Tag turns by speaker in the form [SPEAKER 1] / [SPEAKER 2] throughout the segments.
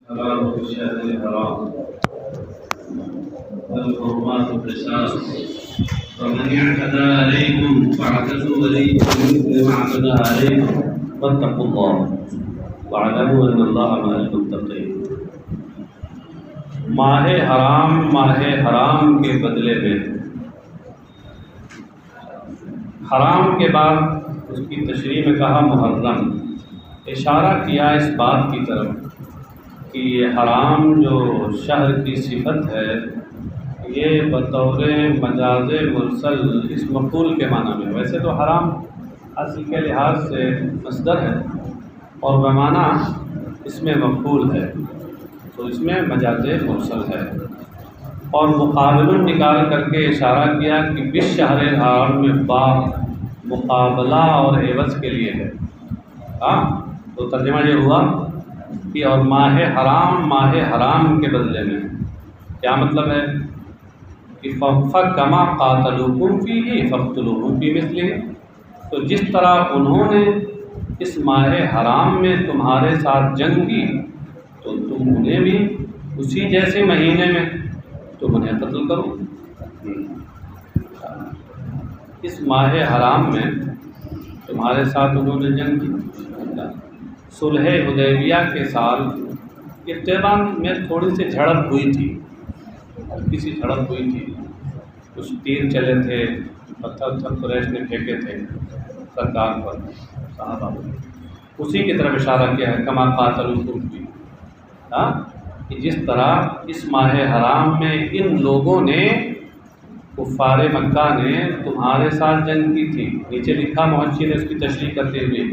[SPEAKER 1] حرام الشهر الحرام والحرمات قصاص ومن اعتدى عليكم فاعتدوا عليكم بمثل ما اعتدى عليكم واتقوا الله واعلموا ان الله مع المتقين۔ ماہ حرام کے بدلے میں حرام کے بعد اس کی تشریح میں کہا محرم، اشارہ کیا اس بات کی طرف کہ یہ حرام جو شہر کی صفت ہے یہ بطور مجاز مرسل اس مفعول کے معنی میں، ویسے تو حرام اصل کے لحاظ سے مصدر ہے اور بمعنی اس میں مفعول ہے، تو اس میں مجاز مرسل ہے، اور مقابل نکال کر کے اشارہ کیا کہ بش شہر الحرام میں با مقابلہ اور عوض کے لیے ہے۔ تو ترجمہ یہ ہوا کہ اور ماہ حرام کے بدلے میں کیا مطلب ہے کہ فَكَمَا قَاتَلُوكُمْ فِيهِ فَاقْتُلُوهُمْ فِي مِثْلِهِ، تو جس طرح انہوں نے اس ماہ حرام میں تمہارے ساتھ جنگ کی تو تم انہیں بھی اسی جیسے مہینے میں تم انہیں قتل کرو۔ اس ماہ حرام میں تمہارے ساتھ انہوں نے جنگ کی، صلح حدیبیہ کے سال ابتداء میں تھوڑی سی جھڑپ ہوئی تھی، ہلکی سی جھڑپ ہوئی تھی، کچھ تیر چلے تھے، پتھر قریش نے پھینکے تھے سرکار پر، صحابہ پر، اسی کی طرف اشارہ کیا ہے کما قاتلوکم فی، کہ جس طرح اس ماہ حرام میں ان لوگوں نے کفار مکہ نے تمہارے ساتھ جنگ کی تھی۔ نیچے لکھا محشی نے اس کی تشریح کرتے ہوئے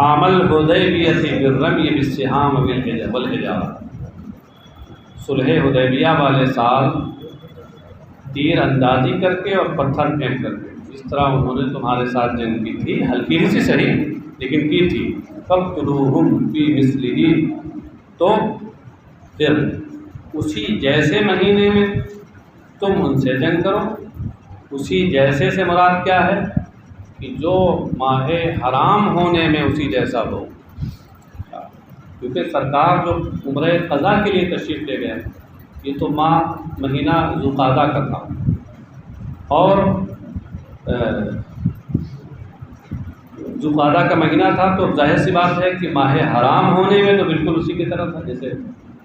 [SPEAKER 1] عامل حدیبیہ بالرمی بالسہام والحجارہ، صلح حدیبیہ والے سال تیر اندازی کر کے اور پتھر پھینک کر کے اس طرح انہوں نے تمہارے ساتھ جنگ کی تھی، ہلکی سی صحیح لیکن کی تھی۔ فَاقْتُلُوهُمْ فِي مِثْلِهِ، تو پھر اسی جیسے مہینے میں تم ان سے جنگ کرو۔ اسی جیسے سے مراد کیا ہے کہ جو ماہ حرام ہونے میں اسی جیسا ہو، کیونکہ سرکار جو عمرہ قضا کے لیے تشریف لے گئے یہ تو مہینہ ذوالقعدہ کا تھا، اور ذوالقعدہ کا مہینہ تھا، تو ظاہر سی بات ہے کہ ماہ حرام ہونے میں تو بالکل اسی کی طرح تھا جیسے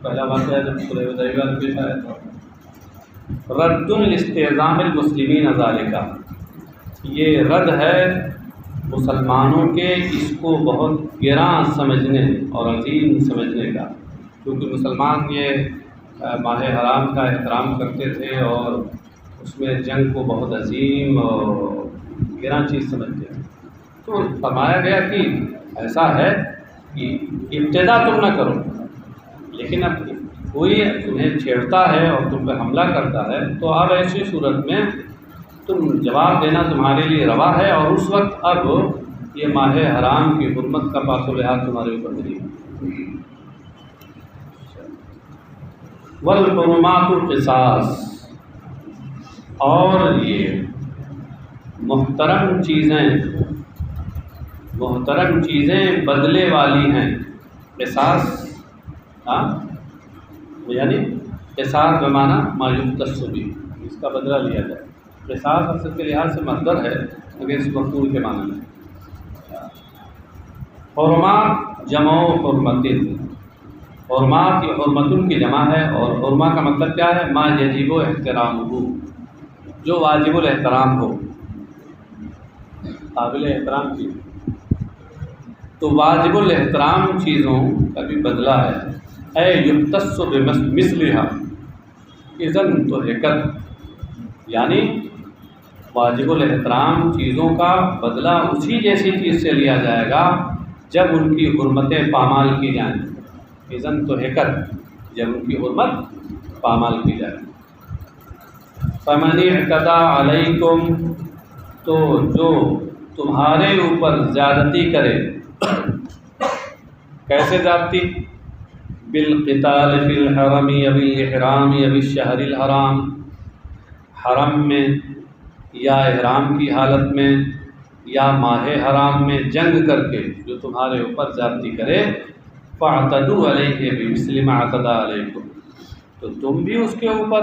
[SPEAKER 1] پہلا واقعہ جب صلح حدیبیہ میں پیش آیا تھا۔ رد لاستعظام المسلمین ذالک، یہ رد ہے مسلمانوں کے اس کو بہت گراں سمجھنے اور عظیم سمجھنے کا، کیونکہ مسلمان یہ ماہ حرام کا احترام کرتے تھے اور اس میں جنگ کو بہت عظیم اور گراں چیز سمجھتے تھے، تو فرمایا گیا کہ ایسا ہے کہ ابتدا تم نہ کرو، لیکن اب کوئی تمہیں چھیڑتا ہے اور تم پہ حملہ کرتا ہے تو اب ایسی صورت میں تم جواب دینا تمہارے لیے روا ہے، اور اس وقت اب یہ ماہ حرام کی حرمت کا پاس و لحاظ تمہارے اوپر نہیں ہے۔ والحرمات قصاص، اور یہ محترم چیزیں بدلے والی ہیں۔ قصاص یعنی قصاص بمعنی ما یقتص بہ، اس کا بدلہ لیا جائے۔ قصاص اصل کے لحاظ سے مصدر ہے مگر اس مفعول کے معنی میں۔ حرمات جمع حرمت، حرمات یہ حرمتن کی جمع ہے، اور حرمہ کا مطلب کیا ہے؟ ما یجب احترامہ، جو واجب الاحترام ہو، قابل احترام چیز، تو واجب الاحترام چیزوں کا بھی بدلہ ہے۔ اے یقتص بمثلھا اذا انتہکت، یعنی واجب الاحترام چیزوں کا بدلہ اسی جیسی چیز سے لیا جائے گا جب ان کی حرمتیں پامال کی جائیں، اذا انتہکت، جب ان کی حرمت پامال کی جائے۔ فمن اعتدى علیکم، تو جو تمہارے اوپر زیادتی کرے، کیسے زیادتی؟ بالقتال فی الحرم او الاحرام او الشہر الحرام، حرم میں یا احرام کی حالت میں یا ماہ حرام میں جنگ کر کے جو تمہارے اوپر زیادتی کرے فاعتدوا علیہ بمثل ما اعتدى علیکم، تو تم بھی اس کے اوپر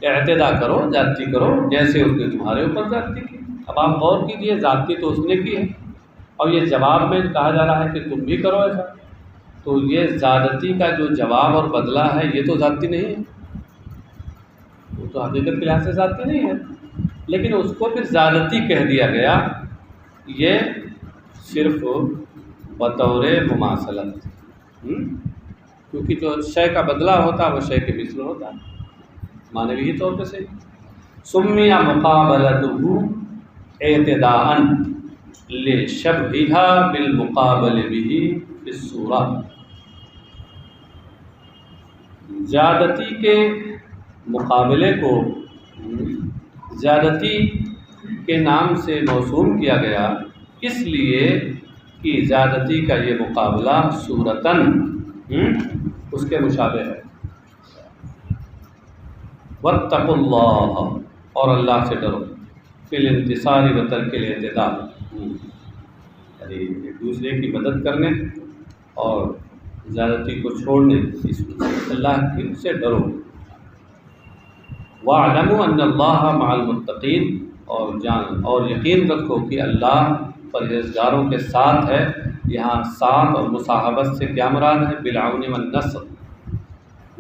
[SPEAKER 1] اعتدا کرو، زیادتی کرو جیسے اس نے تمہارے اوپر زیادتی کی۔ اب آپ غور کیجئے، زیادتی تو اس نے کی ہے، اور یہ جواب میں کہا جا رہا ہے کہ تم بھی کرو ایسا، تو یہ زیادتی کا جو جواب اور بدلہ ہے یہ تو زیادتی نہیں ہے، وہ تو حقیقت کے لحاظ سے زیادتی نہیں ہے، لیکن اس کو پھر زیادتی کہہ دیا گیا، یہ صرف بطور مماثلت، کیونکہ جو شے کا بدلہ ہوتا ہے وہ شے کے مثل ہوتا ہے، معنوی طور پہ صحیح۔ سمی مقابلتہ اعتداء لشبہھا بالمقابل بہ فی الصورہ، زیادتی کے مقابلے کو زیادتی کے نام سے موسوم کیا گیا، اس لیے کہ زیادتی کا یہ مقابلہ صورتاً اس کے مشابہ ہے۔ واتقوا اللہ، اور اللہ سے ڈرو، فی الانتصار و ترک الاعتداء، یعنی ایک دوسرے کی مدد کرنے اور زیادتی کو چھوڑنے، اس اللہ کی سے ڈرو۔ وَاعْلَمُوا أَنَّ اللَّهَ مَعَ الْمُتَّقِينَ، اور یقین رکھو کہ اللہ پرہیزگاروں کے ساتھ ہے۔ یہاں ساتھ اور مصاحبت سے کیا مراد ہے؟ بالعون والنصر،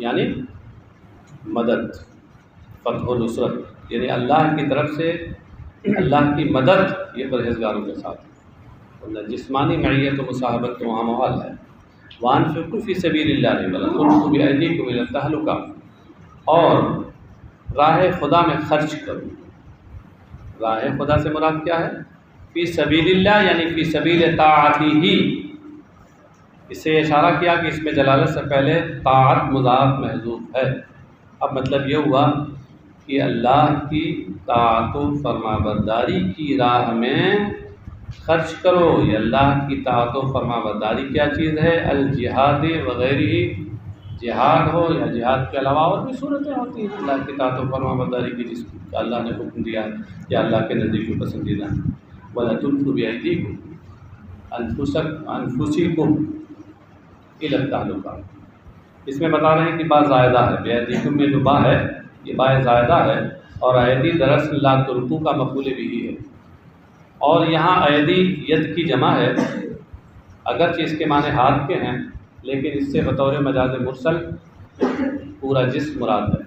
[SPEAKER 1] یعنی مدد، فتح و نصرت، یعنی اللہ کی طرف سے اللہ کی مدد یہ پرہیزگاروں کے ساتھ ہے، ورنہ جسمانی معیت و مصاحبت تو وہاں محال ہے۔ وَأَنفِقُوا فِي سَبِيلِ اللَّهِ وَلَا تُلْقُوا بِأَيْدِيكُمْ إِلَى التَّهْلُكَةِ، اور راہ خدا میں خرچ کرو۔ راہ خدا سے مراد کیا ہے؟ فی سبیل اللہ، یعنی فی سبیل طاعتہ، اس سے اشارہ کیا کہ اس میں جلالت سے پہلے طاعت مضاف محذوف ہے۔ اب مطلب یہ ہوا کہ اللہ کی طاعت و فرما برداری کی راہ میں خرچ کرو۔ یہ اللہ کی طاعت و فرما برداری کیا چیز ہے؟ الجہاد وغیرہ، جہاد ہو یا جہاد کے علاوہ اور بھی صورتیں ہوتی ہیں اللہ کی طاعت و فرما برداری کی، جس کا اللہ نے حکم دیا ہے یا اللہ کے نزدیک کو پسندیدہ ہے۔ وَلَا تُلْقُوا بِأَيْدِيكُمْ أَنفُسَكُمْ إِلَى التَّهْلُكَةِ، اس میں بتا رہے ہیں کہ با زائدہ ہے، بِأَيْدِيكُمْ میں جو با ہے یہ با زائدہ ہے، اور ایدی دراصل لا تلقوا کا مفعول بھی ہے، اور یہاں ایدی ید کی جمع ہے، اگرچہ اس کے معنی ہاتھ کے ہیں، لیکن اس سے بطور مجاز مرسل پورا جسم مراد ہے،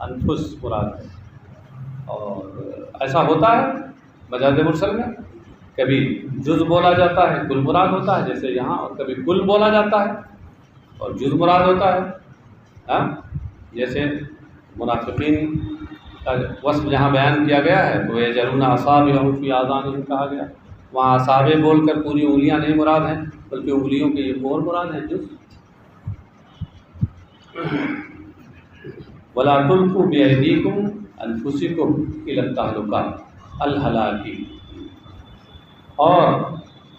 [SPEAKER 1] انفس مراد ہے، اور ایسا ہوتا ہے مجاز مرسل میں، کبھی جز بولا جاتا ہے کل مراد ہوتا ہے جیسے یہاں، اور کبھی کل بولا جاتا ہے اور جز مراد ہوتا ہے، جیسے منافقین کا وصف جہاں بیان کیا گیا ہے تو یجعلون اصابعهم فی آذانہم کہا گیا، وہاں اصابع بول کر پوری انگلیاں نہیں مراد ہیں بلکہ انگلیوں کے یہ اور مراد ہیں جز۔ وَلَا تُلْقُوا بِأَيْدِيكُمْ أَنفُسَكُمْ إِلَى التَّهْلُكَةِ الْهَلَاكِ، اور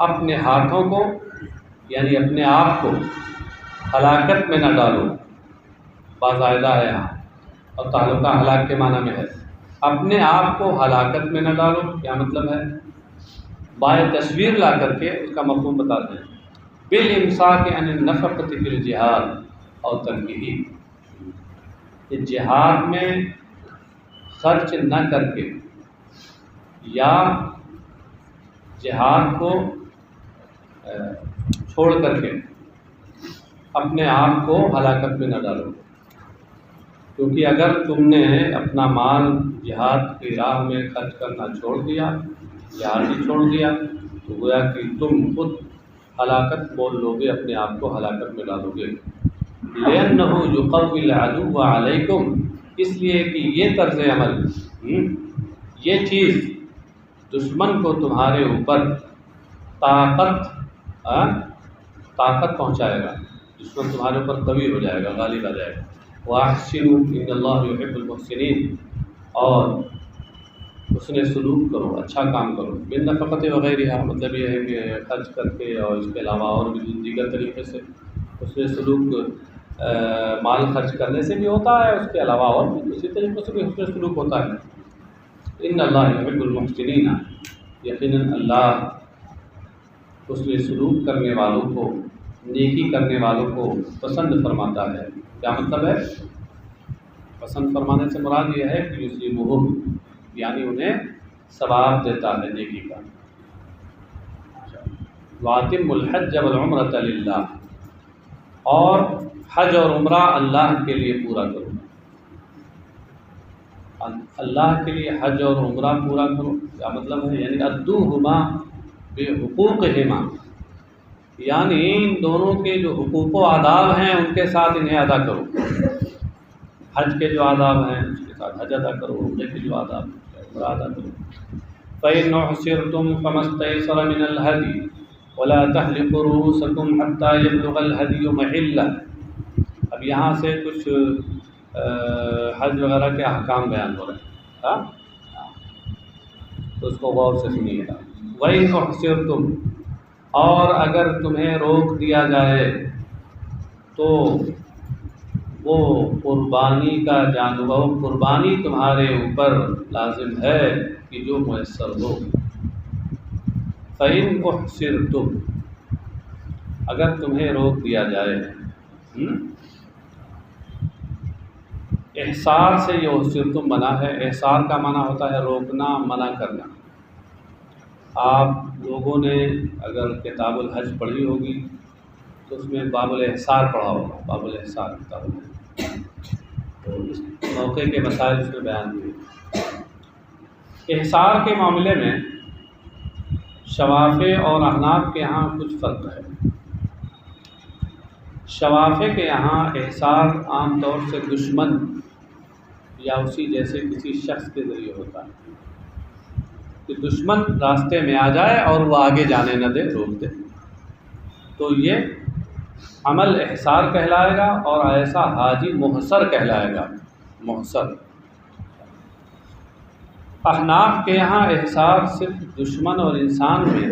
[SPEAKER 1] اپنے ہاتھوں کو یعنی اپنے آپ کو ہلاکت میں نہ ڈالو، بازائدہ ہے یہاں، اور تعلقہ ہلاک کے معنی میں ہے، اپنے آپ کو ہلاکت میں نہ ڈالو، کیا مطلب ہے؟ بائے تصویر لا کر کے اس کا مفہوم بتاتے ہیں، بالامساک عن النفقۃ فی الجہاد اور ترکہ، کہ جہاد میں خرچ نہ کر کے یا جہاد کو چھوڑ کر کے اپنے آپ کو ہلاکت میں نہ ڈالو، کیونکہ اگر تم نے اپنا مال جہاد کی راہ میں خرچ کرنا چھوڑ دیا، جہاد ہی چھوڑ دیا، تو گویا کہ تم خود ہلاکت بول لو گے، اپنے آپ کو ہلاکت میں ڈالو گے۔ لِأَنَّهُ يُقَوِّي الْعَدُوَّ عَلَيْكُمْ، اس لیے کہ یہ طرز عمل، یہ چیز دشمن کو تمہارے اوپر طاقت پہنچائے گا، دشمن تمہارے اوپر قوی ہو جائے گا، غالب آ جائے گا۔ وَأَحْسِنُوا إِنَّ اللَّهَ يُحِبُّ الْمُحْسِنِينَ، اور حسن سلوک کرو، اچھا کام کرو، بالنفقۃ وغیرہ، مطلب یہ ہے کہ خرچ کر کے اور اس کے علاوہ اور بھی دیگر طریقے سے حسن سلوک مال خرچ کرنے سے بھی ہوتا ہے، اس کے علاوہ اور بھی اسی طریقے سے بھی حسن سلوک ہوتا ہے۔ ان اللہ یحب المحسنین، یقیناً اللہ حسن سلوک کرنے والوں کو، نیکی کرنے والوں کو پسند فرماتا ہے۔ کیا مطلب ہے؟ پسند فرمانے سے مراد یہ ہے کہ یسلمہم، یعنی انہیں ثواب دیتا ہے نیکی کا۔ وَأَتِمُّ الْحَجَّ وَالْعُمْرَةَ لِلَّهِ، اور حج اور عمرہ اللہ کے لیے پورا کرو، اللہ کے لیے حج اور عمرہ پورا کرو۔ کیا مطلب ہے؟ یعنی ادوہما بحقوقہما، یعنی ان دونوں کے جو حقوق و آداب ہیں ان کے ساتھ انہیں ادا کرو۔ حج کے جو آداب ہیں اس کے ساتھ حج ادا کرو، عمرے کے جو آداب ہیں عمرہ ادا کرو۔ فَإِنْ أُحْصِرْتُمْ فَمَا اسْتَيْسَرَ مِنَ الْهَدْيِ وَلَا تَحْلِقُوا رُءُوسَكُمْ حَتَّى يَبْلُغَ الْهَدْيُ مَحِلَّهُ۔ اب یہاں سے کچھ حج وغیرہ کے احکام بیان ہو رہے ہیں، ہاں تو اس کو غور سے سنیے گا۔ وَإِنْ أُحْصِرْتُمْ، اور اگر تمہیں روک دیا جائے تو وہ قربانی کا جانور، قربانی تمہارے اوپر لازم ہے کہ جو میسر ہو۔ فَإِنْ أُحْصِرْتُمْ، اگر تمہیں روک دیا جائے، احصار سے یہ احصرتم بنا ہے۔ احصار کا معنی ہوتا ہے روکنا، منع کرنا۔ آپ لوگوں نے اگر کتاب الحج پڑھی ہوگی تو اس میں باب الاحصار پڑھا ہوگا، باب الاحصار کتاب الحج، تو اس موقع کے مسائل اس میں بیان ہوئے۔ احصار کے معاملے میں شوافع اور احناف کے ہاں کچھ فرق ہے۔ شوافع کے یہاں احصار عام طور سے دشمن یا اسی جیسے کسی شخص کے ذریعے ہوتا ہے کہ دشمن راستے میں آ جائے اور وہ آگے جانے نہ دے، روک دے، تو یہ عمل احصار کہلائے گا، اور ایسا حاجی محصر کہلائے گا، محصر۔ احناف کے یہاں احصار صرف دشمن اور انسان میں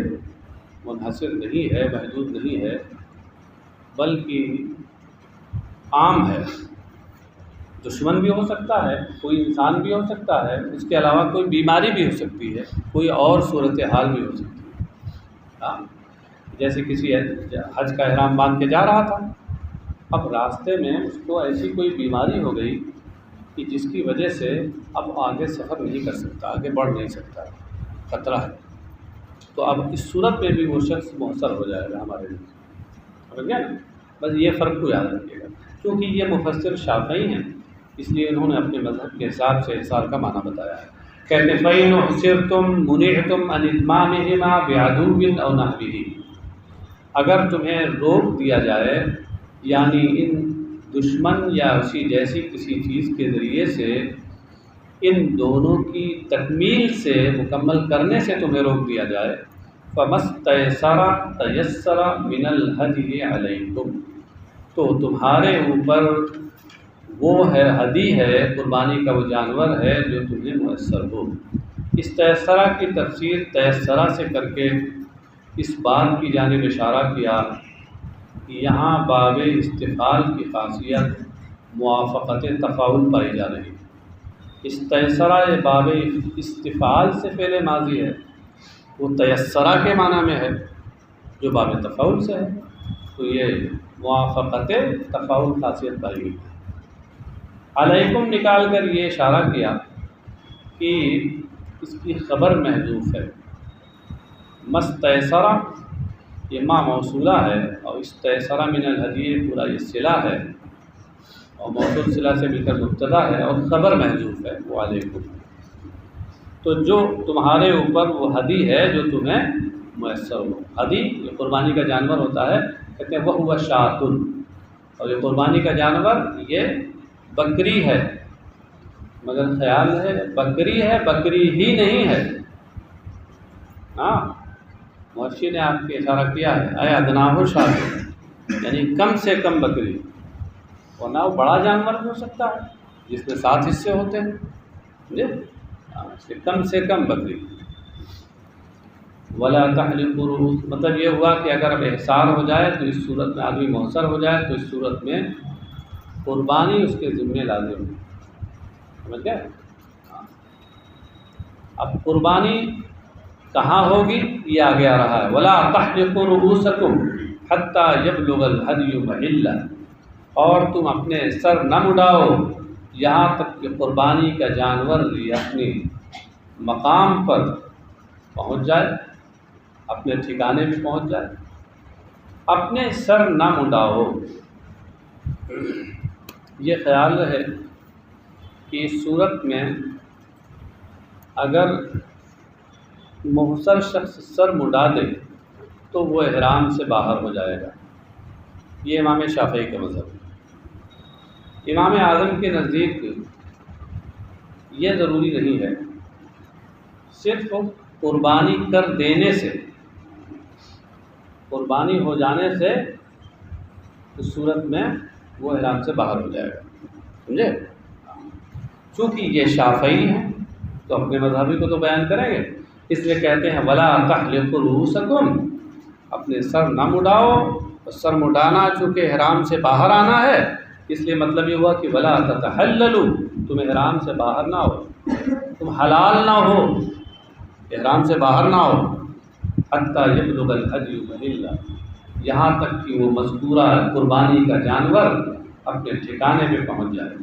[SPEAKER 1] منحصر نہیں ہے، محدود نہیں ہے، بلکہ عام ہے۔ دشمن بھی ہو سکتا ہے، کوئی انسان بھی ہو سکتا ہے، اس کے علاوہ کوئی بیماری بھی ہو سکتی ہے، کوئی اور صورتحال بھی ہو سکتی ہے۔ ہاں، جیسے کسی حج کا احرام باندھ کے جا رہا تھا، اب راستے میں اس کو ایسی کوئی بیماری ہو گئی کہ جس کی وجہ سے اب آگے سفر نہیں کر سکتا، آگے بڑھ نہیں سکتا، خطرہ ہے، تو اب اس صورت میں بھی وہ شخص محصر ہو جائے گا ہمارے لیے، سمجھ گیا نا؟ بس یہ فرق کو یاد رکھیے گا، کیونکہ یہ مفسر شافعی ہیں، اس لیے انہوں نے اپنے مذہب کے حساب سے احصار کا معنی بتایا ہے۔ کہتے ہیں فَإِنْ أُحْصِرْتُمْ مُنِعْتُمْ عَنْ إِتْمَامِهِمَا بِعَدُوٍّ أَوْ نَحْوِهِ، اگر تمہیں روک دیا جائے، یعنی ان دشمن یا اسی جیسی کسی چیز کے ذریعے سے ان دونوں کی تکمیل سے، مکمل کرنے سے تمہیں روک دیا جائے، فَمَسْتَيْسَرَ تَيَسَّرَ مِنَ الْهَدْيِ عَلَيْكُمْ، تو تمہارے اوپر وہ ہے ہدی ہے، قربانی کا وہ جانور ہے جو تمہیں میسر ہو۔ اس تیسرہ کی تفسیر تیسرہ سے کر کے اس بات کی جانب اشارہ کیا کہ یہاں باب استفعال کی خاصیت موافقت تفاعل پائی جا رہی ہے۔ اس تیسرہ یہ باب استفعال سے فعل ماضی ہے، وہ تیسرہ کے معنی میں ہے جو باب تفاعل سے ہے، تو یہ موافقت تفاعل خاصیت پائی گئی۔ علیکم نکال کر یہ اشارہ کیا کہ اس کی خبر محذوف ہے۔ مستیسرہ یہ ما موصولہ ہے، اور استیسرہ من الہدی پورا یہ صلہ ہے، اور موصول صلہ سے مل کر مبتدا ہے، اور خبر محذوف ہے وہ علیکم، تو جو تمہارے اوپر وہ ہدی ہے جو تمہیں میسر ہو۔ ہدی یہ قربانی کا جانور ہوتا ہے، کہتے ہیں وہ شاتن، اور یہ قربانی کا جانور یہ بکری ہے، مگر خیال ہے بکری ہے، بکری ہی نہیں ہے۔ ہاں، مورشی نے آپ کے اشارہ کیا ہے اے ادناہ شاتن، یعنی کم سے کم بکری، ورنہ وہ بڑا جانور بھی ہو سکتا ہے جس میں 7 حصے ہوتے ہیں، جی کم سے کم بکری۔ ولا تحلقوا رؤوس، مطلب یہ ہوا کہ اگر اب احصار ہو جائے تو اس صورت میں آدمی محصر ہو جائے تو اس صورت میں قربانی اس کے ذمہ لازم ہے، سمجھ گئے؟ اب قربانی کہاں ہوگی یہ آگے آ رہا ہے، ولا تحلقوا رؤوسکم حتی یبلغ الہدی محلہ، اور تم اپنے سر نہ مڈاؤ یہاں تک کہ قربانی کا جانور یہ اپنی مقام پر پہنچ جائے، اپنے ٹھکانے پہ پہنچ جائے، اپنے سر نہ مڈاؤ۔ یہ خیال ہے کہ اس صورت میں اگر محصر شخص سر مڈا دے تو وہ احرام سے باہر ہو جائے گا۔ یہ امام شافعی کا مذہب ہے۔ امام اعظم کے نزدیک یہ ضروری نہیں ہے، صرف قربانی کر دینے سے، قربانی ہو جانے سے اس صورت میں وہ احرام سے باہر ہو جائے گا، سمجھے؟ چونکہ یہ شافعی ہیں تو اپنے مذہبی کو تو بیان کریں گے، اس لیے کہتے ہیں ولا تحلقوا رؤوسکم، اپنے سر نہ مڈاؤ، اور سر مڈانا چونکہ احرام سے باہر آنا ہے، اس لیے مطلب یہ ہوا کہ ولا تتحللوا، تم احرام سے باہر نہ ہو، تم حلال نہ ہو، احرام سے باہر نہ ہو، حتی یبلغ الہدی محلہ، یہاں تک کہ وہ مذکورہ قربانی کا جانور اپنے ٹھکانے پہ پہنچ جائے۔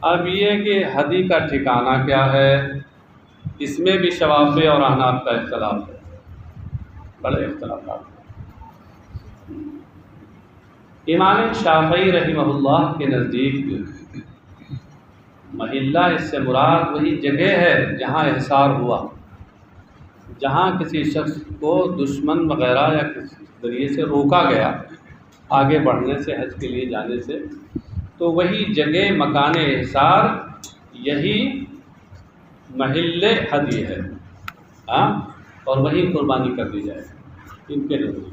[SPEAKER 1] اب یہ کہ ہدی کا ٹھکانہ کیا ہے، اس میں بھی شوافع اور احناف کا اختلاف ہے، بڑے اختلافات ہیں۔ امام شافعی رحمہ اللہ کے نزدیک محلہ اس سے مراد وہی جگہ ہے جہاں احصار ہوا، جہاں کسی شخص کو دشمن وغیرہ یا کسی ذریعے سے روکا گیا آگے بڑھنے سے، حج کے لیے جانے سے، تو وہی جگہ مکان احصار یہی محل ہدی ہے، اور وہی قربانی کر دی جائے ان کے نزدیک۔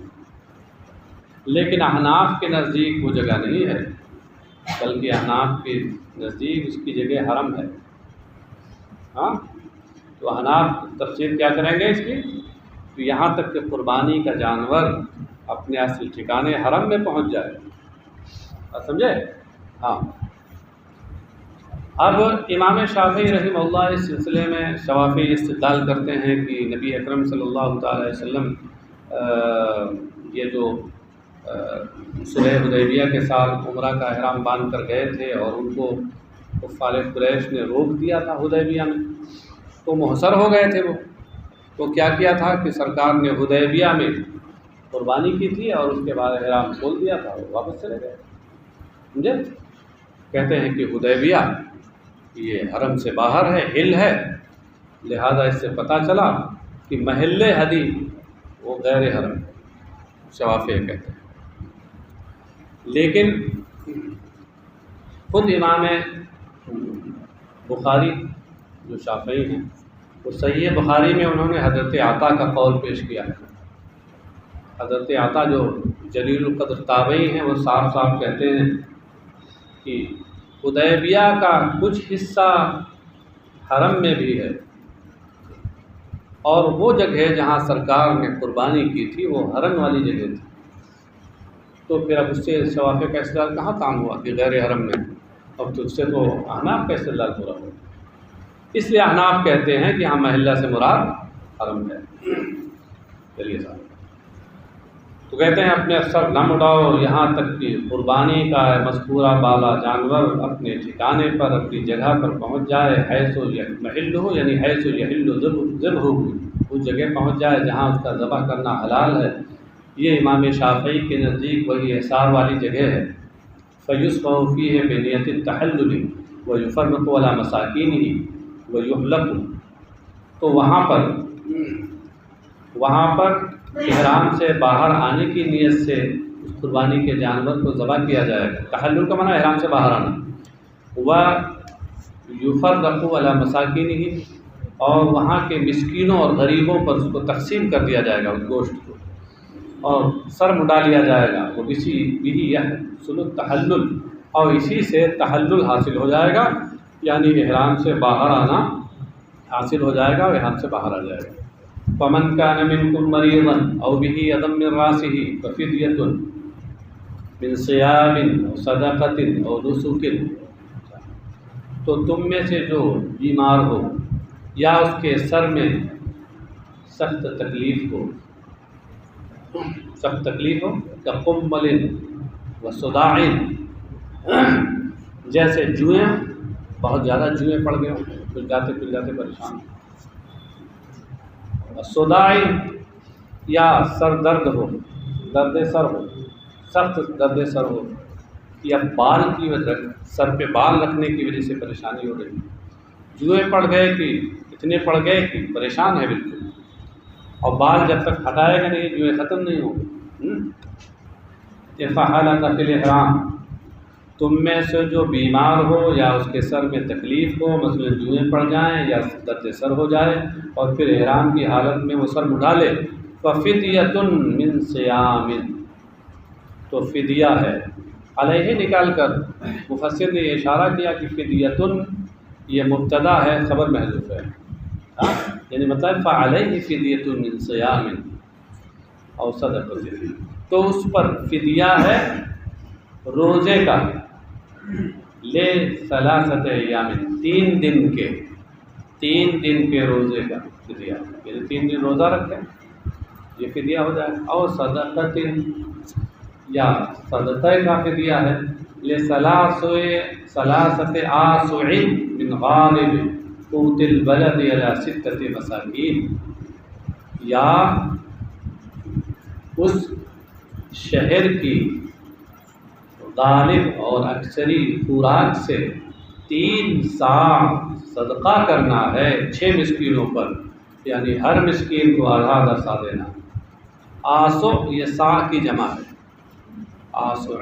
[SPEAKER 1] لیکن احناف کے نزدیک وہ جگہ نہیں ہے، بلکہ احناف کے نزدیک اس کی جگہ حرم ہے۔ تو احناف تفسیر کیا کریں گے اس کی؟ تو یہاں تک کہ قربانی کا جانور اپنے اصل ٹھکانے حرم میں پہنچ جائے، سمجھے؟ ہاں۔ اب امام شافعی رحمہ اللہ اس سلسلے میں شوافی استدلال کرتے ہیں کہ نبی اکرم صلی اللہ تعالی علیہ وسلم یہ جو صلح حدیبیہ کے سال عمرہ کا احرام باندھ کر گئے تھے اور ان کو کفار قریش نے روک دیا تھا حدیبیہ میں، تو محصر ہو گئے تھے وہ، تو کیا کیا تھا کہ سرکار نے حدیبیہ میں قربانی کی تھی اور اس کے بعد احرام کھول دیا تھا، وہ واپس چلے گئے، سمجھے؟ کہتے ہیں کہ حدیبیہ یہ حرم سے باہر ہے، ہل ہے، لہذا اس سے پتہ چلا کہ محل ہدی وہ غیر حرم ہے، شوافع کہتے ہیں۔ لیکن خود امام بخاری جو شافعی ہیں، وہ صحیح بخاری میں انہوں نے حضرت عطا کا قول پیش کیا ہے۔ حضرت عطا جو جلیل القدر تابعی ہیں، وہ صاف صاف کہتے ہیں کہ حدیبیہ کا کچھ حصہ حرم میں بھی ہے، اور وہ جگہ جہاں سرکار نے قربانی کی تھی وہ حرم والی جگہ تھی، تو پھر اب اس سے شوافع کا استدلال کہاں کام ہوا کہ غیر حرم میں؟ اب تو اس سے تو احناف کا استدلال ہو رہا ہو، اس لیے احناف کہتے ہیں کہ ہاں محلہ سے مراد حرم ہے۔ چلیے صاحب، تو کہتے ہیں اپنے سر نہ مڈاؤ یہاں تک کہ قربانی کا مذکورہ بالا جانور اپنے ٹھکانے پر، اپنی جگہ پر پہنچ جائے، حیث محل ہو، یعنی حیث یحل ذبح ہو، اس جگہ پہنچ جائے جہاں اس کا ذبح کرنا حلال ہے۔ یہ امام شافعی کے نزدیک وہی احصار والی جگہ ہے۔ فیصفح فیہ بنیۃ التحلل ویفرق علی مساکینہ ویحلق، تو وہاں پر احرام سے باہر آنے کی نیت سے اس قربانی کے جانور کو ذبح کیا جائے گا۔ تحلل کا معنی احرام سے باہر آنا، ویفرق علی مساکینہ، اور وہاں کے مسکینوں اور غریبوں پر اس کو تقسیم کر دیا جائے گا اس گوشت کو، اور سر مڈا لیا جائے گا، وہ بھی یحصل التحلل، اور اسی سے تحلل حاصل ہو جائے گا، یعنی احرام سے باہر آنا حاصل ہو جائے گا، اور احرام سے باہر آ جائے گا۔ فمن كان منكم مريضا او به اذى من راسه ففدية من صيام او صدقة او نسك، تو تم میں سے جو بیمار ہو یا اس کے سر میں سخت تکلیف ہو کہ قمل و صداع، جیسے جوئیں، بہت زیادہ جوئیں پڑ گئے ہوں، پھر جاتے پریشان، صداع یا سر درد ہو، درد سر ہو، سخت درد سر ہو، یا بال کی وجہ، سر پہ بال رکھنے کی وجہ سے پریشانی ہو رہی، جوئیں پڑ گئے کہ اتنے پڑ گئے کہ پریشان ہے بالکل، اور بال جب تک ہٹائے گا نہیں جوئیں ختم نہیں ہوں گے۔ فحلق فی الاحرام، تم میں سے جو بیمار ہو یا اس کے سر میں تکلیف ہو، مثلا جوئیں پڑ جائیں یا درد سر ہو جائے اور پھر احرام کی حالت میں وہ سر مڈا لے، ففدیۃ من صیام، تو فدیہ ہے۔ علیہ نکال کر مفسر نے یہ اشارہ کیا کہ فدیۃ یہ مبتدا ہے، خبر محذوف ہے، یعنی مطلب فعلیہ فدیۃ من صیام اور صدقۃ، تو اس پر فدیہ ہے روزے کا، لے ثلاثۃ ایام، 3 دن کے روزے کا فدیہ، یعنی 3 دن روزہ رکھے یہ فدیہ ہو جائے، اور صدقۃ یا صدقہ کا فدیہ ہے، لے ثلاثۃ آسع من غالب قوت البلد علی 6 مساکین، یا اس شہر کی غالب اور اکثری خوراک سے 3 صاع صدقہ کرنا ہے 6 مسکینوں پر، یعنی ہر مسکین کو آدھا صاع دینا۔ آسع یہ صاع کی جمع ہے، آسع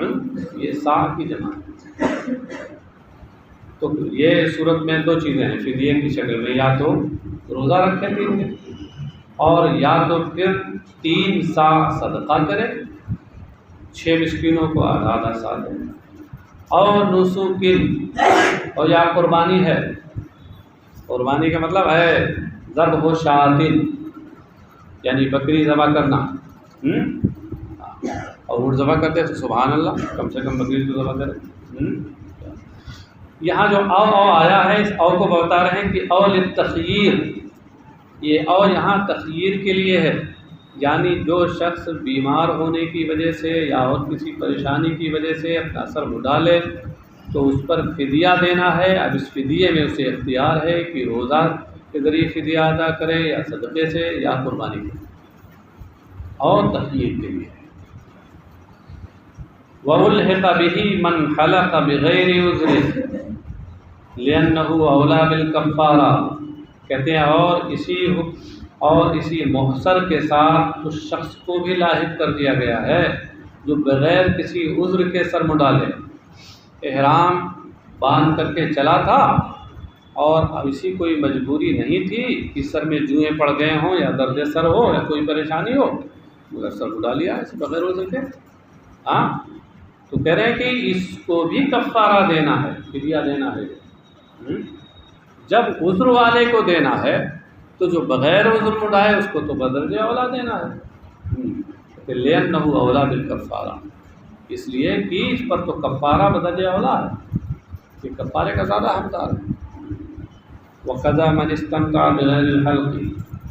[SPEAKER 1] یہ صاع کی جمع ہے۔ تو یہ صورت میں 2 چیزیں ہیں فدیے کی شکل میں، یا تو روزہ رکھے 3 دن، اور یا تو پھر 3 صاع صدقہ کرے، 6 مسکینوں کو آدھا صاع دے، اور نسوکن، اور یا قربانی ہے، قربانی کا مطلب ہے ذبح و شاتن، یعنی بکری ذبح کرنا، اور اونٹ ذبح کرتے تو سبحان اللہ، کم سے کم بکری تو ذبح کرے۔ یہاں جو او آیا ہے، اس او کو بتا رہے ہیں کہ او للتخییر، یہ او یہاں تخییر کے لیے ہے، یعنی جو شخص بیمار ہونے کی وجہ سے یا اور کسی پریشانی کی وجہ سے اپنا سر مڈا لے تو اس پر فدیہ دینا ہے۔ اب اس فدیے میں اسے اختیار ہے کہ روزہ کے ذریعے فدیہ ادا کرے یا صدقے سے یا قربانی سے، اور تخییر کے لیے۔ وَأُلْحِقَ بِهِ مَنْ حَلَقَ بِغَيْرِ عُذْرٍ لِأَنَّهُ أَوْلَى بِالْكَفَّارَةِ، کہتے ہیں اور اسی محصر کے ساتھ اس شخص کو بھی لاحق کر دیا گیا ہے جو بغیر کسی عذر کے سر مڈا لے، احرام باندھ کر کے چلا تھا اور اب اسی کوئی مجبوری نہیں تھی کہ سر میں جوئیں پڑ گئے ہوں یا درد سر ہو یا کوئی پریشانی ہو، مگر سر مڈا لیا اسے بغیر عذر کے، تو کہہ رہے ہیں کہ اس کو بھی کفارہ دینا ہے، فدیہ دینا ہے۔ جب عذر والے کو دینا ہے تو جو بغیر عذر مڈائے اس کو تو بدرجہ اولا دینا ہے، لِأَنَّهُ أَوْلَى بِالْكَفَّارَةِ، اس لیے کہ اس پر تو کفارہ بدرجہ اولا ہے، کہ کفارے کا زیادہ حقدار ہے۔ وَقَضَى مَنِ اسْتَمْتَعَ بِغَيْرِ الْحَلْقِ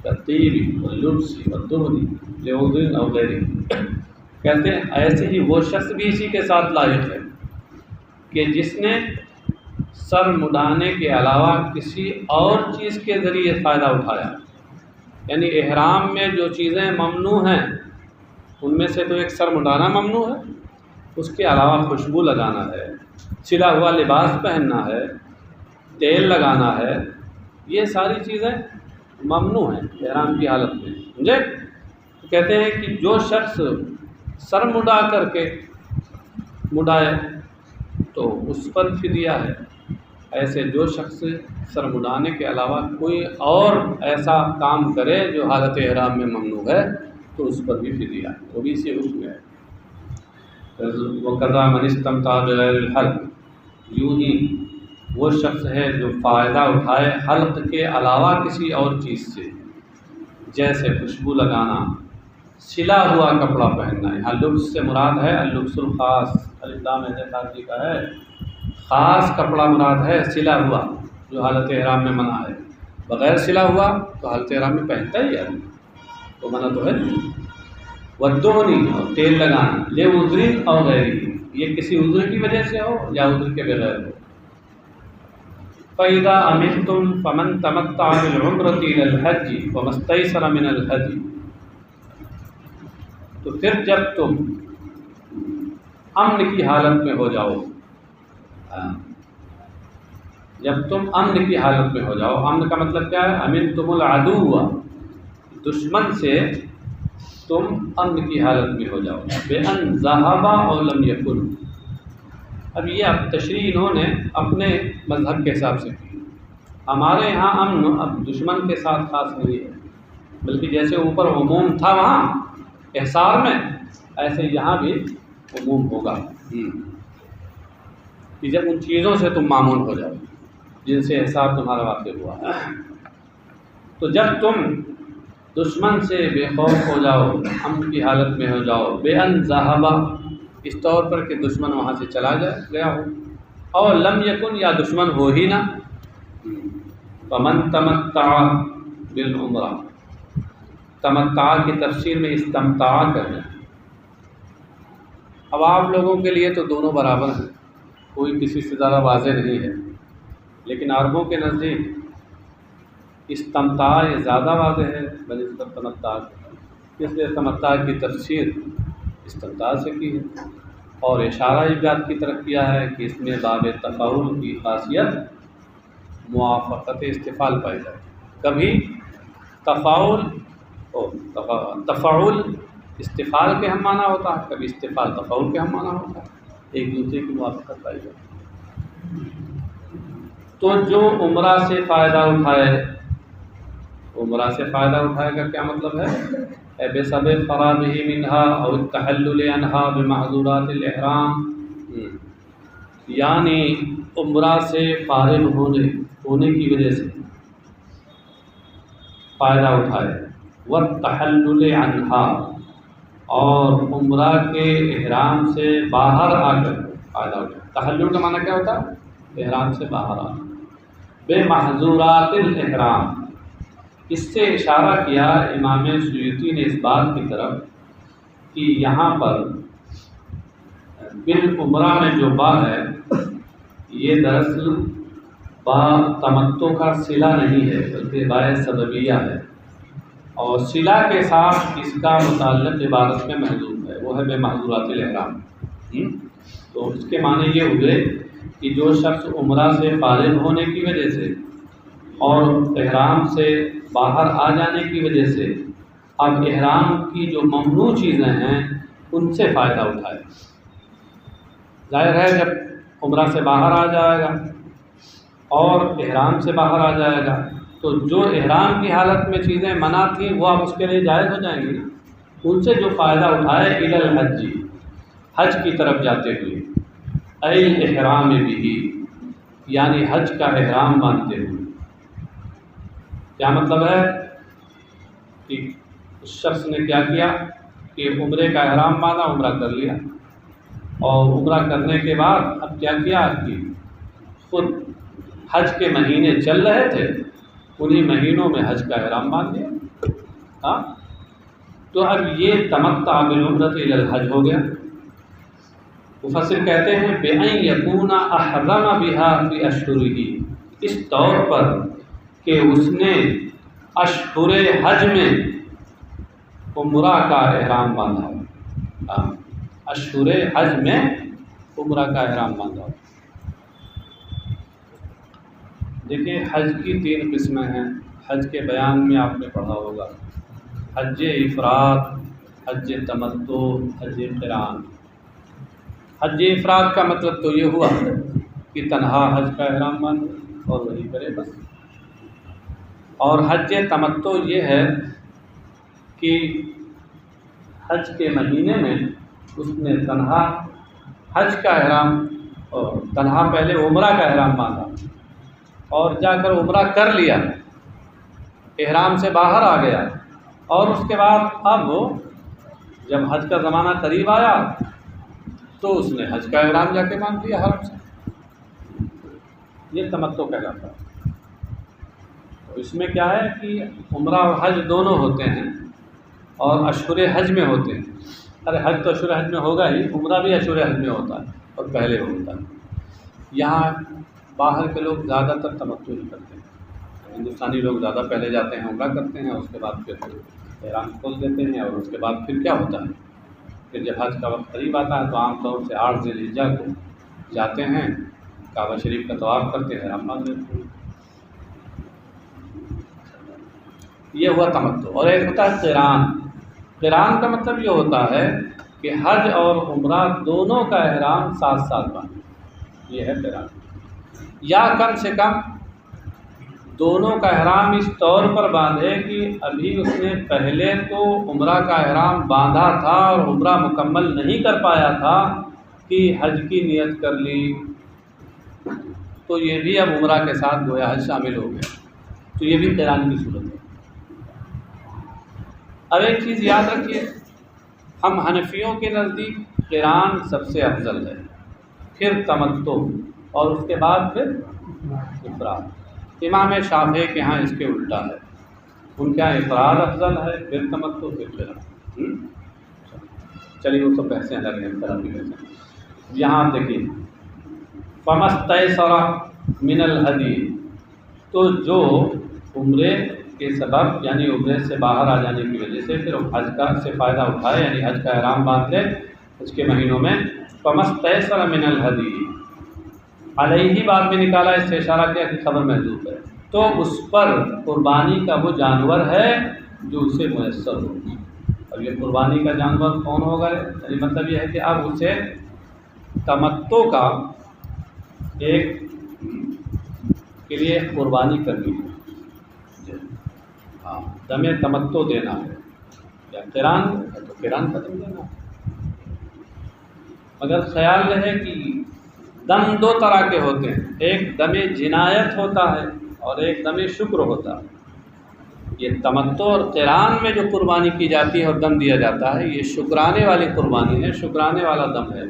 [SPEAKER 1] كَالطِّيبِ وَاللُّبْسِ وَالدُّهْنِ لِعُذْرٍ أَوْ غَيْرِهِ، کہتے ہیں ایسے ہی وہ شخص بھی اسی کے ساتھ لائق ہے کہ جس نے سر مڈانے کے علاوہ کسی اور چیز کے ذریعے فائدہ اٹھایا، یعنی احرام میں جو چیزیں ممنوع ہیں ان میں سے تو ایک سر مڈانا ممنوع ہے، اس کے علاوہ خوشبو لگانا ہے، سلا ہوا لباس پہننا ہے، تیل لگانا ہے، یہ ساری چیزیں ممنوع ہیں احرام کی حالت میں، سمجھے؟ تو کہتے ہیں کہ جو شخص سر مڈا کر کے مڈائے تو اس پر فدیہ ہے، ایسے جو شخص سر مڈانے کے علاوہ کوئی اور ایسا کام کرے جو حالت احرام میں ممنوع ہے تو اس پر بھی فدیہ ہے، وہ بھی اسی حکم ہے۔ وَقَضَى مَنِ اسْتَمْتَعَ بِغَيْرِ الْحَلْقِ، یوں ہی وہ شخص ہے جو فائدہ اٹھائے حلق کے علاوہ کسی اور چیز سے، جیسے خوشبو لگانا، سلا ہوا کپڑا پہننا، یہاں لبس سے مراد ہے اللبس الخاص، الاسلام خارجی کا ہے، خاص کپڑا مراد ہے سلا ہوا جو حالت احرام میں منع ہے، بغیر سلا ہوا تو حالت احرام میں پہنتا ہی آدمی، تو منع تو ہے. ودونی اور تیل لگانا، لے عذری اور غیری، یہ کسی عذر کی وجہ سے ہو یا عذر کے بغیر ہو. فَإِذَا أَمِنْتُمْ فَمَنْ تَمَتَّعَ بِالْعُمْرَةِ إِلَى الْحَجِّ فَمَا اسْتَيْسَرَ مِنَ الْهَدْيِ. تو پھر جب تم امن کی حالت میں ہو جاؤ، جب تم امن کی حالت میں ہو جاؤ، امن کا مطلب کیا ہے؟ امنتم العدو، دشمن سے تم امن کی حالت میں ہو جاؤ. بِأَنْ ذَهَبَ أَوْ لَمْ يَكُنْ. اب یہ اب تشریح انہوں نے اپنے مذہب کے حساب سے کی. ہمارے یہاں امن اب دشمن کے ساتھ خاص نہیں ہے، بلکہ جیسے اوپر عموم تھا وہاں احصار میں، ایسے یہاں بھی عموم ہوگا کہ جب ان چیزوں سے تم معمول ہو جاؤ جن سے احصار تمہارا واقع ہوا ہے. تو جب تم دشمن سے بے خوف ہو جاؤ، امن کی حالت میں ہو جاؤ، بے ان ذہبا، اس طور پر کہ دشمن وہاں سے چلا گیا ہو، اور لم یکن، یا دشمن ہو ہی نہ. فمن تمتع بالعمرہ، تمتع کی تفسیر میں استمتاع کرنا. اب آپ لوگوں کے لیے تو دونوں برابر ہیں، کوئی کسی سے زیادہ واضح نہیں ہے، لیکن عربوں کے نزدیک استمتاع یہ زیادہ واضح ہے بنسبت تمتع، اس لیے تمتع کی تفسیر استمتاع سے کی ہے، اور اشارہ اس بات کی طرف کیا ہے کہ اس میں باب تفاعل کی خاصیت موافقت استفعال پائی جائے. کبھی تفاعل استفعال کے ہم معنی ہوتا ہے، کبھی استفعال تفاعل کے ہم معنی ہوتا ہے، ایک دوسرے کی موافقت پائی جائے. تو جو عمرہ سے فائدہ اٹھائے، عمرہ سے فائدہ اٹھائے کا کیا مطلب ہے؟ بسبب فرابہ منہا اور التحلل عنہا بمحظورات الاحرام، یعنی عمرہ سے فارغ ہونے کی وجہ سے فائدہ اٹھائے، والتحلل عنہا، اور عمرہ کے احرام سے باہر آ کر فائدہ اٹھائے. تحلل کا معنی کیا ہوتا ہے؟ احرام سے باہر آنا. بمحظورات الاحرام، اس سے اشارہ کیا امام سیوطی نے اس بات کی طرف کہ یہاں پر بالعمرہ میں جو با ہے یہ دراصل با تمتع کا صلہ نہیں ہے، بلکہ با سببیہ ہے، اور صلہ کے ساتھ اس کا متعلق عبارت میں محظور ہے، وہ ہے بے محظورات الاحرام. تو اس کے معنی یہ ہوئے کہ جو شخص عمرہ سے فارغ ہونے کی وجہ سے اور احرام سے باہر آ جانے کی وجہ سے اب احرام کی جو ممنوع چیزیں ہیں ان سے فائدہ اٹھائے. ظاہر ہے جب عمرہ سے باہر آ جائے گا اور احرام سے باہر آ جائے گا تو جو احرام کی حالت میں چیزیں منع تھیں وہ اب اس کے لیے جائز ہو جائیں گی. ان سے جو فائدہ اٹھائے الی الحج، حج کی طرف جاتے ہوئے، الاحرام بھی، یعنی حج کا احرام باندھتے ہوئے. کیا مطلب ہے کہ اس شخص نے کیا کیا کہ عمرے کا احرام باندھا، عمرہ کر لیا، اور عمرہ کرنے کے بعد اب کیا کیا کہ خود حج کے مہینے چل رہے تھے، انہی مہینوں میں حج کا احرام باندھ لیا. تو اب یہ تمتع بالعمرۃ الی الحج ہو گیا. مفسر کہتے ہیں بِأَنْ يَكُونَ أَحْرَمَ بِهَا فِي أَشْهُرِهِ، اس طور پر کہ اس نے اشہر حج میں عمرہ کا احرام باندھا، اشہر حج میں عمرہ کا احرام باندھا. دیکھیں حج کی 3 قسمیں ہیں، حج کے بیان میں آپ نے پڑھا ہوگا، حج افراد، حج تمتع، حج قران. حج افراد کا مطلب تو یہ ہوا کہ تنہا حج کا احرام باندھے اور وہی کرے بس. اور حج تمتع یہ ہے کہ حج کے مہینے میں اس نے تنہا حج کا احرام اور تنہا پہلے عمرہ کا احرام باندھا اور جا کر عمرہ کر لیا، احرام سے باہر آ گیا، اور اس کے بعد اب جب حج کا زمانہ قریب آیا تو اس نے حج کا احرام جا کے باندھ لیا حرم سے. یہ تمتع کہلاتا ہے. اس میں کیا ہے کہ عمرہ اور حج دونوں ہوتے ہیں، اور اشہر حج میں ہوتے ہیں. ارے حج تو اشہر حج میں ہوگا ہی، عمرہ بھی اشہر حج میں ہوتا ہے اور پہلے ہوتا ہے. یہاں باہر کے لوگ زیادہ تر تمتع ہی کرتے ہیں. ہندوستانی لوگ زیادہ پہلے جاتے ہیں، عمرہ کرتے ہیں، اس کے بعد پھر احرام کھول دیتے ہیں. اور اس کے بعد پھر کیا ہوتا ہے، پھر جب حج کا وقت قریب آتا ہے تو عام طور سے 8 ذی الحجہ کو جاتے ہیں، کعبہ شریف کا طواف کرتے ہیں، احرام باندھ لیتے ہیں. یہ ہوا تمتع. اور ایک ہوتا ہے قران. قران کا مطلب یہ ہوتا ہے کہ حج اور عمرہ دونوں کا احرام ساتھ ساتھ باندھے. یہ ہے قران. یا کم سے کم دونوں کا احرام اس طور پر باندھے کہ ابھی اس نے پہلے تو عمرہ کا احرام باندھا تھا اور عمرہ مکمل نہیں کر پایا تھا کہ حج کی نیت کر لی، تو یہ بھی اب عمرہ کے ساتھ گویا حج شامل ہو گیا. تو یہ بھی قران کی صورت ہے. اب ایک چیز یاد رکھیے، ہم حنفیوں کے نزدیک قران سب سے افضل ہے، پھر تمتع، اور اس کے بعد پھر افراد. امام شافعی کے ہاں اس کے الٹا ہے. ان کے یہاں افراد افضل ہے، پھر تمتع، پھر قران. چلیے وہ سب بحثیں الگ ہیں، طرح کی بحثیں. یہاں آپ دیکھیے فَمَسْتَيْسَرَ مِنَ الْهَدِيِ، تو جو عمرے کے سبب یعنی عمرے سے باہر آ جانے کی وجہ سے پھر حج کا سے فائدہ اٹھائے، یعنی حج کا احرام باندھ لے حج کے مہینوں میں. فَمَسْتَيْسَرَ مِنَ الْهَدِيِ، علیہ بعد میں نکالا، اس سے اشارہ کیا کہ خبر محذوف ہے. تو اس پر قربانی کا وہ جانور ہے جو اسے میسر ہو. اب یہ قربانی کا جانور کون ہوگا، یعنی مطلب یہ ہے کہ اب اسے تمتع کا ایک کے لیے قربانی کرنی ہے. ہاں، دم تمتع دینا ہے، یا قران ہے تو قران کا دم دینا ہے. مگر خیال رہے کہ دم دو طرح کے ہوتے ہیں، ایک دم جنایت ہوتا ہے اور ایک دم شکر ہوتا ہے. یہ تمتع اور قران میں جو قربانی کی جاتی ہے اور دم دیا جاتا ہے، یہ شکرانے والی قربانی ہے، شکرانے والا دم ہے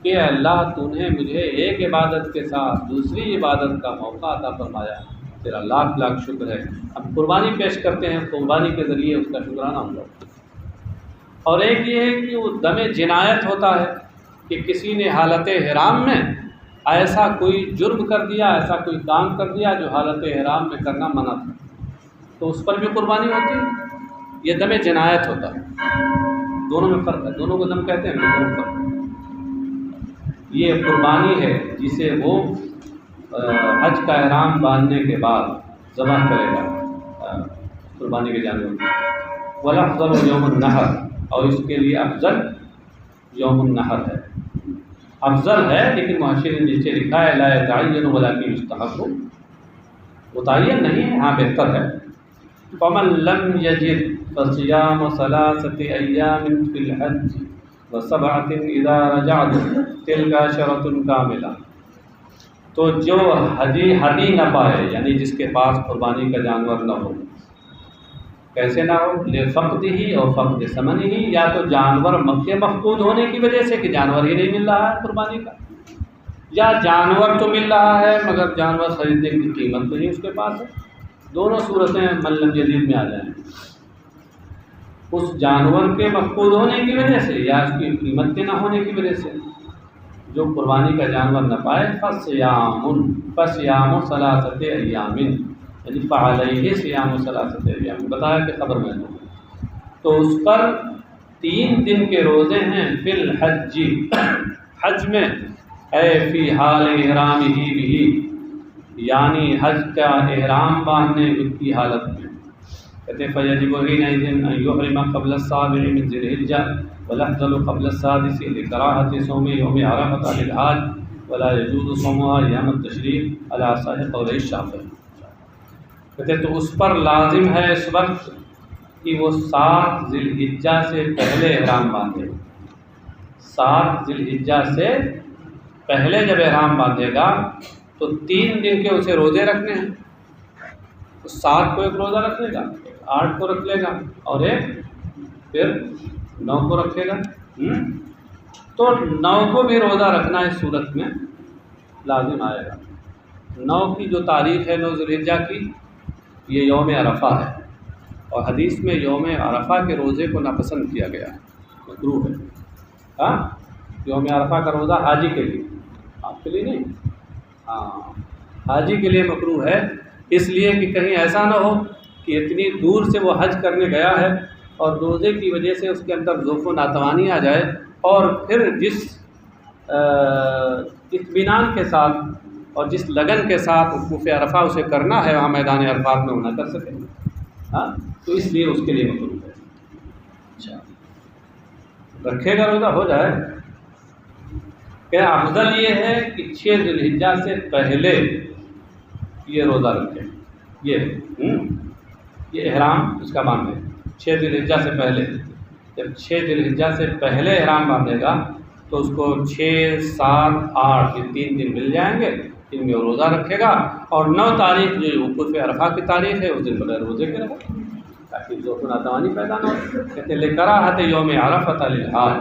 [SPEAKER 1] کہ اللہ تو نے مجھے ایک عبادت کے ساتھ دوسری عبادت کا موقع عطا فرمایا، تیرا لاکھ لاکھ شکر ہے. ہم قربانی پیش کرتے ہیں، قربانی کے ذریعے اس کا شکرانہ ہم لوگ. اور ایک یہ ہے کہ وہ دم جنایت ہوتا ہے کہ کسی نے حالت احرام میں ایسا کوئی جرم کر دیا، ایسا کوئی کام کر دیا جو حالت احرام میں کرنا منع تھا، تو اس پر بھی قربانی ہوتی ہے. یہ دم جنایت ہوتا ہے. دونوں میں فرق ہے، دونوں کو دم کہتے ہیں، دونوں میں فرق ہے. یہ قربانی ہے جسے وہ حج کا احرام باندھنے کے بعد ذبح کرے گا قربانی کے جانور. والافضل یوم النحر، اور اس کے لیے افضل یوم النحر ہے. افضل ہے لیکن محشر نے نیچے لکھا ہے لا يتعین ولکن یستحب، متعین نہیں ہے، ہاں بہتر ہے. فمن لم یجد فصیام 3 ایام فی الحج و7 اذا رجعتم تلک عشرۃ کاملہ. تو جو ہدی نہ پائے، یعنی جس کے پاس قربانی کا جانور نہ ہو، کیسے نہ ہو، لفقد ہی اور فقد ثمن ہی، یا تو جانور مکے مفقود ہونے کی وجہ سے کہ جانور ہی نہیں مل رہا ہے قربانی کا، یا جانور تو مل رہا ہے مگر جانور خریدنے کی قیمت تو نہیں اس کے پاس ہے. دونوں صورتیں من لم یجد میں آ جائیں. اس جانور کے مفقود ہونے کی وجہ سے یا اس کی قیمت کے نہ ہونے کی وجہ سے جو قربانی کا جانور نہ پائے، فصیام 3 ایام، یعنی فعلیہ صیام 3 ایام، بتایا کہ خبر میں نے، تو اس پر 3 دن کے روزے ہیں. فی الحج، حج میں، اے فی حال احرام ہی بھی، یعنی حج کا احرام باندھنے کی حالت میں. کہتے ہیں فیجب حینئذ ان یحرم قبل السابع من ذی الحجہ والافضل قبل السادس لکراہۃ صوم یوم عرفہ للحاج ولا یجوز صومها ایام التشریق علی صحیح قول الشافعی. کہتے تو اس پر لازم ہے اس وقت کہ وہ 7 ذی الحجہ سے پہلے احرام باندھے. 7 ذی الحجہ سے پہلے جب احرام باندھے گا تو 3 دن کے اسے روزے رکھنے ہیں. 7 کو ایک روزہ رکھے گا، 8 کو رکھ لے گا، اور ایک پھر 9 کو رکھے گا. تو 9 کو بھی روزہ رکھنا اس صورت میں لازم آئے گا. 9 کی جو تاریخ ہے 9 ذی الحجہ کی، یہ یوم عرفہ ہے، اور حدیث میں یوم عرفہ کے روزے کو ناپسند کیا گیا ہے، مکروہ ہے۔ ہاں، یوم عرفہ کا روزہ حاجی کے لیے، آپ کے لیے نہیں، ہاں حاجی کے لیے مکروہ ہے، اس لیے کہ کہیں ایسا نہ ہو کہ اتنی دور سے وہ حج کرنے گیا ہے اور روزے کی وجہ سے اس کے اندر ذوق و ناتوانی آ جائے، اور پھر جس اطمینان کے ساتھ اور جس لگن کے ساتھ وقوف عرفہ اسے کرنا ہے وہاں میدان عرفات میں وہ نہ کر سکے، ہاں تو اس لیے اس کے لیے مکروہ ہے۔ اچھا، رکھے گا روزہ ہو جائے کہ افضل یہ ہے کہ 6 ذی الحجہ سے پہلے یہ روزہ رکھے، یہ احرام اس کا باندھے 6 ذی الحجہ سے پہلے۔ جب 6 ذی الحجہ سے پہلے احرام باندھے گا تو اس کو 6، 7، 8 یہ 3 دن مل جائیں گے، ان میں وہ روزہ رکھے گا، اور 9 تاریخ جو وقوف عرفہ کی تاریخ ہے اس دن بغیر روزے کے رہے تاکہ ذوق و ناتوانی پیدا نہ ہو۔ کہتے لکراہت یوم عرفہ للحاج،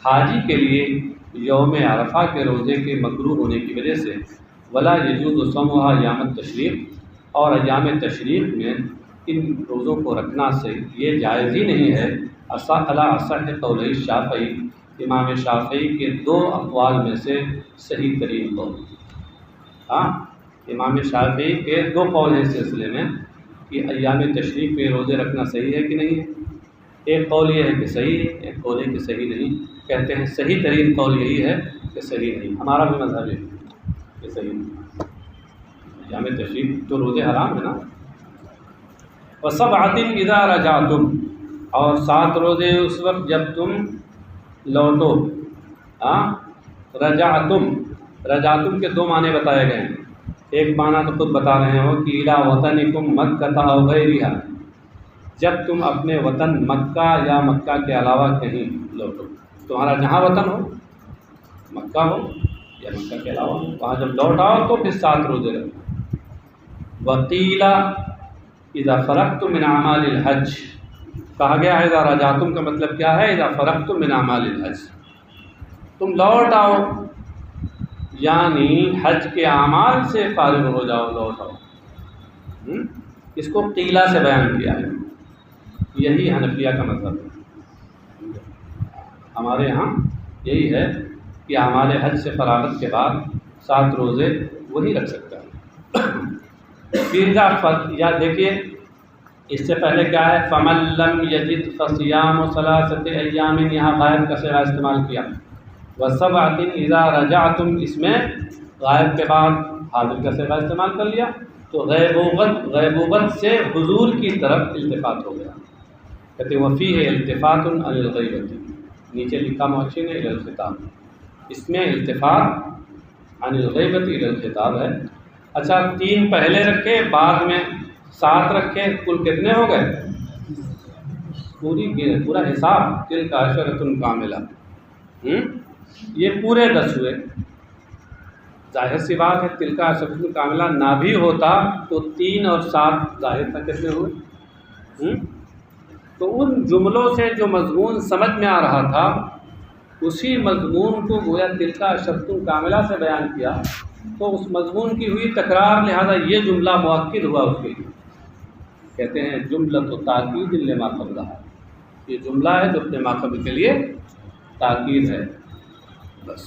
[SPEAKER 1] حاجی کے لیے یوم عرفہ کے روزے کے مکروہ ہونے کی وجہ سے، ولا یجوز صومها ایام التشریق، اور ایام تشریق میں ان روزوں کو رکھنا سے یہ جائز ہی نہیں ہے۔ اصح قول الشافعی، امام شافعی کے 2 اقوال میں سے صحیح ترین قول، ہاں امام شافعی کے 2 قول ہیں اس سلسلے میں کہ ایام تشریق میں روزے رکھنا صحیح ہے کہ نہیں ہے۔ ایک قول یہ ہے کہ صحیح ہے، ایک قول ہے کہ صحیح نہیں۔ کہتے ہیں صحیح ترین قول یہی ہے کہ صحیح نہیں، ہمارا بھی مذہب ہے کہ صحیح نہیں، ایام تشریق تو روزے حرام ہے نا۔ وَسَبْعَةٍ إِذَا رَجَعْتُمْ، اور 7 روزے اس وقت جب تم لوٹو، ہاں رجعتم کے 2 معنی بتائے گئے ہیں۔ ایک معنی تو خود بتا رہے ہو کہ اِلیٰ وطنکم مکۃ أو غیرہا، جب تم اپنے وطن مکہ یا مکہ کے علاوہ کہیں لوٹو، تمہارا جہاں وطن ہو، مکہ ہو یا مکہ کے علاوہ ہو، وہاں جب لوٹ آؤ تو پھر 7 روزے رکھو۔ وقیل اذا فرغتم من اعمال الحج، کہا گیا ہے اذا رجعتم کا مطلب کیا ہے؟ اذا فرغتم من اعمال الحج، تم لوٹ آؤ یعنی حج کے اعمال سے فارغ ہو جاؤ، لوٹ آؤ۔ اس کو قیلہ سے بیان کیا ہے، یہی حنفیہ کا مذہب ہے۔ ہمارے ہاں یہی ہے کہ اعمال حج سے فراغت کے بعد 7 روزے وہی رکھ سکتا ہے۔ یا دیکھیے اس سے پہلے کیا ہے؟ فَمَن لَّمْ يَجِدْ فَصِيَامُ ثَلَاثَةِ أَيَّامٍ، یہاں غائب کا صیغہ استعمال کیا۔ وَسَبْعَةٍ إِذَا رَجَعْتُمْ، اس میں غائب کے بعد حاضر کا صیغہ استعمال کر لیا، تو غیبوبت سے حضور کی طرف التفات ہو گیا۔ کہتے وَفِيهِ التفات عن الغیبۃ، نیچے لکھا محسن الى الخطاب، اس میں التفات عن الغیبۃ الى الخطاب ہے۔ اچھا 3 پہلے رکھے، بعد میں 7 رکھے، کل کتنے ہو گئے؟ پورا حساب، تلک عشرۃ کاملہ، یہ پورے 10 ہوئے۔ ظاہر سی بات ہے تلک عشرۃ کاملہ نہ بھی ہوتا تو 3 اور 7 ظاہر تھا کتنے ہوئے۔ تو ان جملوں سے جو مضمون سمجھ میں آ رہا تھا اسی مضمون کو گویا تلک عشرۃ کاملہ سے بیان کیا، تو اس مضمون کی ہوئی تکرار، لہذا یہ جملہ مؤکد ہوا اس کے لیے۔ کہتے ہیں جملۃ تاکید لما قبلھا، یہ جملہ ہے جو اپنے ما قبل کے لیے تاکید ہے، بس۔